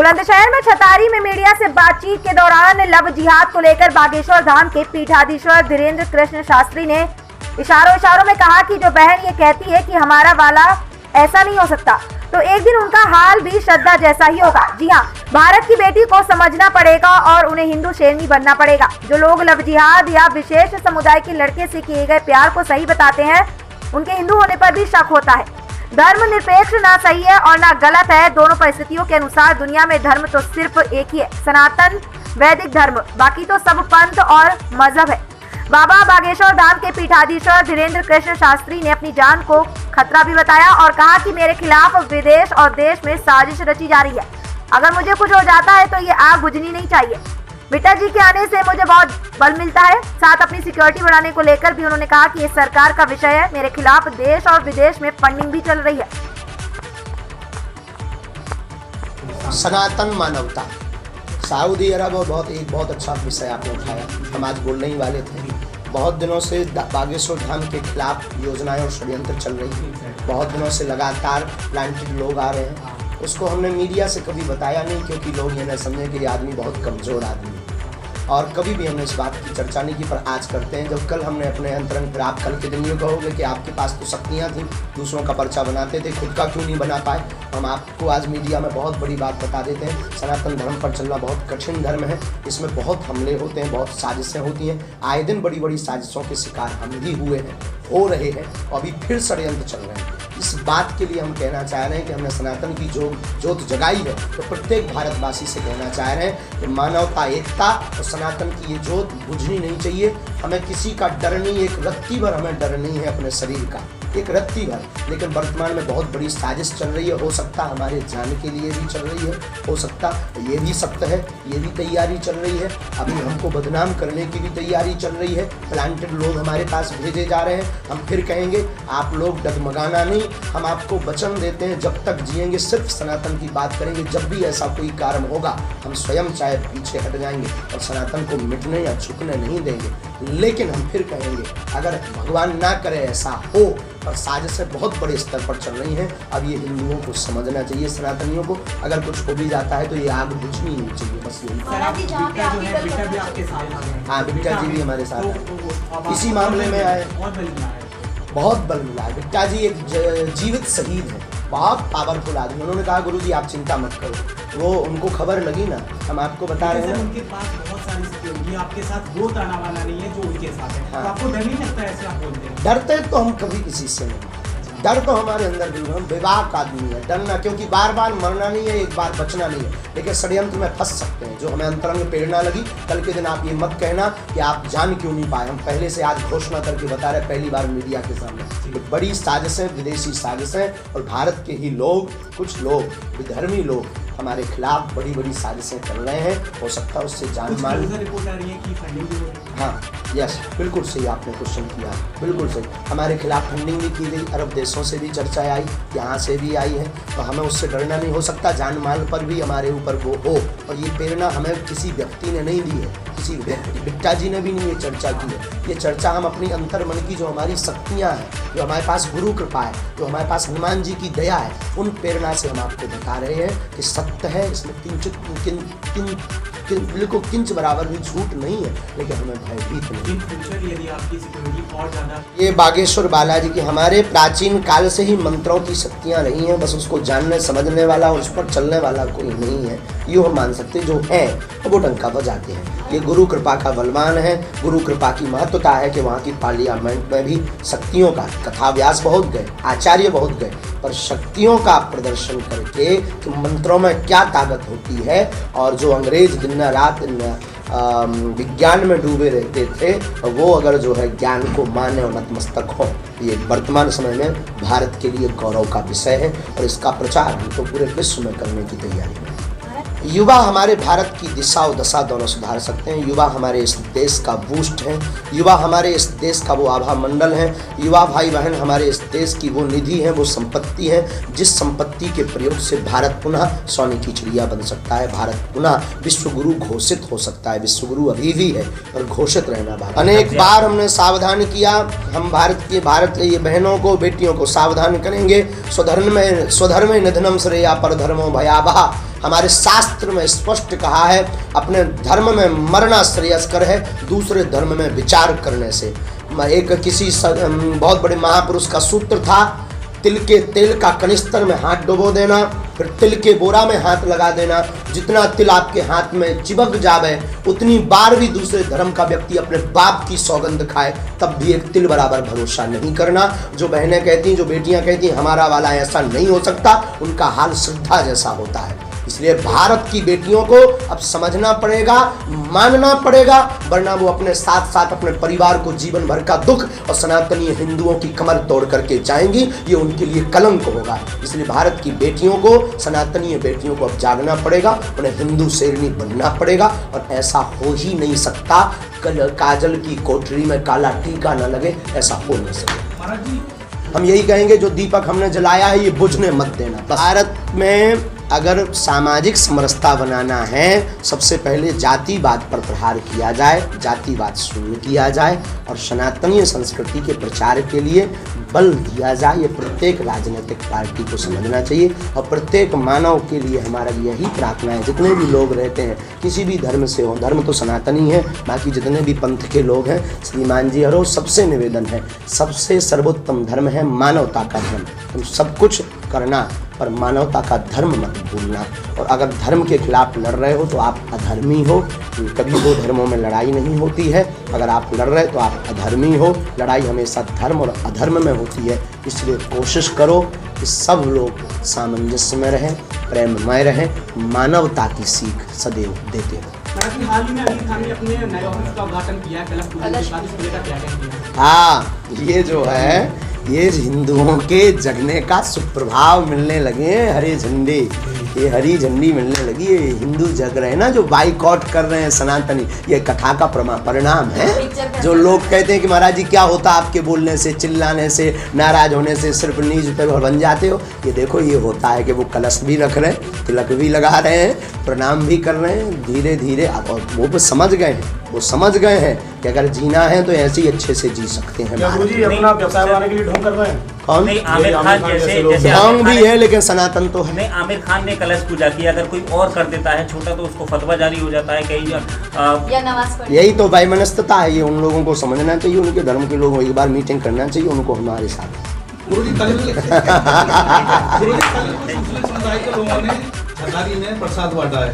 बुलंदशहर में छतारी में मीडिया से बातचीत के दौरान लव जिहाद को लेकर बागेश्वर धाम के पीठाधीश्वर धीरेन्द्र कृष्ण शास्त्री ने इशारों में कहा कि जो बहन ये कहती है कि हमारा वाला ऐसा नहीं हो सकता, तो एक दिन उनका हाल भी श्रद्धा जैसा ही होगा। जी हाँ, भारत की बेटी को समझना पड़ेगा और उन्हें हिंदू शेरनी बनना पड़ेगा। जो लोग लव जिहाद या विशेष समुदाय के लड़के से किए गए प्यार को सही बताते हैं, उनके हिंदू होने पर भी शक होता है। धर्म निरपेक्ष ना सही है और ना गलत है, दोनों परिस्थितियों के अनुसार दुनिया में धर्म तो सिर्फ एक ही है, सनातन वैदिक धर्म, बाकी तो सब पंथ और मजहब है। बाबा बागेश्वर धाम के पीठाधीश्वर धीरेन्द्र कृष्ण शास्त्री ने अपनी जान को खतरा भी बताया और कहा कि मेरे खिलाफ विदेश और देश में साजिश रची जा रही है। अगर मुझे कुछ हो जाता है तो ये आग बुझनी नहीं चाहिए। बिट्टा जी के आने से मुझे बहुत बल मिलता है। साथ अपनी सिक्योरिटी बढ़ाने को लेकर भी उन्होंने कहा कि ये सरकार का विषय है, मेरे खिलाफ देश और विदेश में फंडिंग भी चल रही है। सनातन मानवता, सऊदी अरब और बहुत अच्छा विषय आपने उठाया। हम आज बोलने ही वाले थे। बहुत दिनों से बागेश्वर धाम के खिलाफ योजनाएं और षड्यंत्र चल रही थी। बहुत दिनों से लगातार प्लांटेड लोग आ रहे हैं। उसको हमने मीडिया से कभी बताया नहीं, क्योंकि लोग ये न समझे कि ये आदमी बहुत कमज़ोर आदमी है, और कभी भी हमने इस बात की चर्चा नहीं की। पर आज करते हैं। जब कल हमने अपने अंतरंग, फिर आप कल के दिन ये कहोगे कि आपके पास तो शक्तियाँ थी, दूसरों का पर्चा बनाते थे, खुद का क्यों नहीं बना पाए। हम आपको आज मीडिया में बहुत बड़ी बात बता देते हैं। सनातन धर्म पर चलना बहुत कठिन धर्म है। इसमें बहुत हमले होते हैं, बहुत साजिशें होती हैं। आए दिन बड़ी बड़ी साजिशों के शिकार हम भी हुए हैं, हो रहे हैं, और अभी फिर षड्यंत्र चल रहे हैं। इस बात के लिए हम कहना चाह रहे हैं कि हमने सनातन की जो जोत जगाई है, तो प्रत्येक भारतवासी से कहना चाह रहे हैं कि मानवता, एकता और सनातन की ये जोत बुझनी नहीं चाहिए। हमें किसी का डर नहीं, एक रत्ती भर हमें डर नहीं है अपने शरीर का, एक रत्ती भर। लेकिन वर्तमान में बहुत बड़ी साजिश चल रही है। हो सकता हमारे जान के लिए भी चल रही है, हो सकता ये भी सत्य है, ये भी तैयारी चल रही है। अभी हमको बदनाम करने की भी तैयारी चल रही है। प्लांटेड लोग हमारे पास भेजे जा रहे हैं। हम फिर कहेंगे आप लोग डगमगाना नहीं। हम आपको वचन देते हैं, जब तक जिएंगे सिर्फ सनातन की बात करेंगे। जब भी ऐसा कोई कारण होगा, हम स्वयं चाहे पीछे हट जाएंगे और सनातन को मिटने या झुकने नहीं देंगे। लेकिन हम फिर कहेंगे, अगर भगवान ना करे ऐसा हो, और साजिशें बहुत बड़े स्तर पर चल रही हैं। अब ये हिंदुओं को समझना चाहिए, सनातनियों को। अगर कुछ हो भी जाता है तो ये आग बुझनी नहीं चाहिए, बस यही। हाँ, बिट्टा जी भी हमारे साथ है, इसी मामले में आए, बहुत बल मिला है। बिट्टा जी एक जीवित शहीद है, बहुत पावरफुल आदमी। उन्होंने कहा गुरुजी आप चिंता मत करो, वो उनको खबर लगी ना, हम आपको बता रहे हैं। उनके पास बहुत सारी सिक्योरिटी, आपके साथ वो ताना बाना नहीं है जो उनके साथ है। हाँ। तो आपको डर नहीं लगता ऐसे आप बोलते हैं? डरते तो हम कभी किसी से नहीं, डर तो हमारे अंदर भी, हम विवाक आदमी है। डरना, क्योंकि बार बार मरना नहीं है, एक बार बचना नहीं है। लेकिन षड्यंत्र में फंस सकते हैं। जो हमें अंतरंग प्रेरणा लगी, कल के दिन आप ये मत कहना कि आप जान क्यों नहीं पाए। हम पहले से आज घोषणा करके बता रहे, पहली बार मीडिया के सामने। तो बड़ी साजिशें, विदेशी साजिशें और भारत के ही लोग, कुछ लोग, विधर्मी लोग हमारे खिलाफ बड़ी बड़ी साजिशें कर रहे हैं। हो सकता है उससे जान माल। रिपोर्ट आ रही है कि फंडिंग भी हो रही है। हाँ, यस, बिल्कुल सही आपने क्वेश्चन किया, बिल्कुल सही। हमारे खिलाफ फंडिंग भी की गई, अरब देशों से भी चर्चा आई, यहाँ से भी आई है। तो हमें उससे डरना नहीं। हो सकता जान माल पर भी हमारे ऊपर वो हो, और ये प्रेरणा हमें किसी व्यक्ति ने नहीं दी है, किसी व्यक्ति, बिट्टा जी ने भी नहीं ये चर्चा की है। ये चर्चा हम अपनी अंतर्मन की, जो हमारी शक्तियाँ हैं, जो हमारे पास गुरु कृपा है, जो हमारे पास हनुमान जी की दया है, उन प्रेरणा से हम आपको बता रहे हैं कि सत्य है, इसमें बिल्कुल किंच बराबर भी झूठ नहीं है। लेकिन हमें भयभीत नहीं। यदि आपकी सिक्योरिटी और ज़्यादा, ये बागेश्वर बालाजी की हमारे प्राचीन काल से ही मंत्रों की शक्तियाँ रही हैं, बस उसको जानने समझने वाला, उस पर चलने वाला कोई नहीं है। यूँ हम मान सकते, जो है वो डंका बजाते हैं। ये गुरु कृपा का बलवान है। गुरु कृपा की महत्वता है कि वहाँ की पार्लियामेंट में भी शक्तियों का, कथा व्यास बहुत गए, आचार्य बहुत गए, पर शक्तियों का प्रदर्शन करके कि मंत्रों में क्या ताकत होती है। और जो अंग्रेज दिन रात विज्ञान में डूबे रहते थे, वो अगर जो है ज्ञान को माने और नतमस्तक हो, ये वर्तमान समय में भारत के लिए गौरव का विषय है। और इसका प्रचार हम तो पूरे विश्व में करने की तैयारी में। युवा हमारे भारत की दिशा और दशा दोनों सुधार सकते हैं। युवा हमारे इस देश का बूस्ट है। युवा हमारे इस देश का वो आभा मंडल है। युवा भाई बहन हमारे इस देश की वो निधि है, वो संपत्ति है, जिस संपत्ति के प्रयोग से भारत पुनः सोने की चिड़िया बन सकता है। भारत पुनः विश्व गुरु घोषित हो सकता है। विश्व गुरु अभी भी है, पर घोषित रहना भारत। अनेक बार हमने सावधान किया। हम भारत के ये बहनों को, बेटियों को सावधान करेंगे। स्वधर्म निधनम श्रेया परधर्मो भयावह। हमारे शास्त्र में स्पष्ट कहा है, अपने धर्म में मरना श्रेयस्कर है दूसरे धर्म में विचार करने से। एक किसी बहुत बड़े महापुरुष का सूत्र था, तिल के तेल का कनिस्तर में हाथ डुबो देना, फिर तिल के बोरा में हाथ लगा देना। जितना तिल आपके हाथ में चिपक जावे उतनी बार भी दूसरे धर्म का व्यक्ति अपने बाप की सौगंध खाए तब भी एक तिल बराबर भरोसा नहीं करना। जो बहनें कहती, जो बेटियां कहती हमारा वाला ऐसा नहीं हो सकता, उनका हाल श्रद्धा जैसा होता है। इसलिए भारत की बेटियों को अब समझना पड़ेगा, मानना पड़ेगा, वरना वो अपने साथ साथ अपने परिवार को जीवन भर का दुख और सनातनी हिंदुओं की कमर तोड़ करके जाएंगी। ये उनके लिए कलंक होगा। इसलिए भारत की बेटियों को, सनातनी बेटियों को अब जागना पड़ेगा, उन्हें हिंदू शेरनी बनना पड़ेगा। और ऐसा हो ही नहीं सकता काजल की कोठरी में काला टीका न लगे, ऐसा हो नहीं सकता। महाराज जी, हम यही कहेंगे जो दीपक हमने जलाया है ये बुझने मत देना। भारत में अगर सामाजिक समरसता बनाना है, सबसे पहले जातिवाद पर प्रहार किया जाए, जातिवाद शून्य किया जाए और सनातनीय संस्कृति के प्रचार के लिए बल दिया जाए। ये प्रत्येक राजनीतिक पार्टी को समझना चाहिए और प्रत्येक मानव के लिए हमारा यही प्रार्थना है, जितने भी लोग रहते हैं किसी भी धर्म से हो, धर्म तो सनातनी है, बाकी जितने भी पंथ के लोग हैं, श्रीमान जी हरो सबसे निवेदन है, सबसे सर्वोत्तम धर्म है मानवता का धर्म। तुम सब कुछ करना पर मानवता का धर्म मत भूलना। और अगर धर्म के खिलाफ लड़ रहे हो तो आप अधर्मी हो। कभी दो धर्मों में लड़ाई नहीं होती है। अगर आप लड़ रहे तो आप अधर्मी हो। लड़ाई हमेशा धर्म और अधर्म में होती है। इसलिए कोशिश करो कि सब लोग सामंजस्य में रहें, प्रेममय रहें, मानवता की सीख सदैव देते रहें। महाराज जी, हाल ही में अमीर खान ने अपने नए ऑफिस का उद्घाटन किया है, कलश पूजन के साथ, इसको लेकर क्या कहेंगे? हाँ, ये जो है ये हिंदुओं के जगने का सुप्रभाव मिलने लगे हैं। हरे झंडे, ये हरी झंडी मिलने लगी है। हिंदू जग रहे हैं ना, जो बाइकआउट कर रहे हैं सनातनी, ये कथा का परिणाम है। जो लोग कहते हैं कि महाराज जी क्या होता आपके बोलने से, चिल्लाने से, नाराज होने से सिर्फ न्यूज पेपर बन जाते हो, ये देखो ये होता है कि वो कलश भी रख रहे हैं, तिलक भी लगा रहे हैं, प्रणाम भी कर रहे हैं। धीरे धीरे अब वो समझ गए हैं, वो समझ गए हैं कि अगर जीना है तो ऐसे ही अच्छे से जी सकते हैं। गुरुजी अपना व्यवसाय बनाने के लिए ढोंग कर रहे हैं। कौन? नहीं, आमिर खान जैसे ढोंग भी है लेकिन सनातन तो है। नहीं, आमिर खान ने कलश पूजा की, अगर कोई और कर देता है छोटा तो उसको फतवा जारी हो जाता है कहीं या नमाज पढ़। यही तो वैमनस्यता है। ये उन लोगों को समझना चाहिए, उनके धर्म के लोगों को एक बार मीटिंग करना चाहिए, उनको हमारे साथ। गुरुजी कल समुदाय के लोगों ने सरकारी ने प्रसाद बांटा है।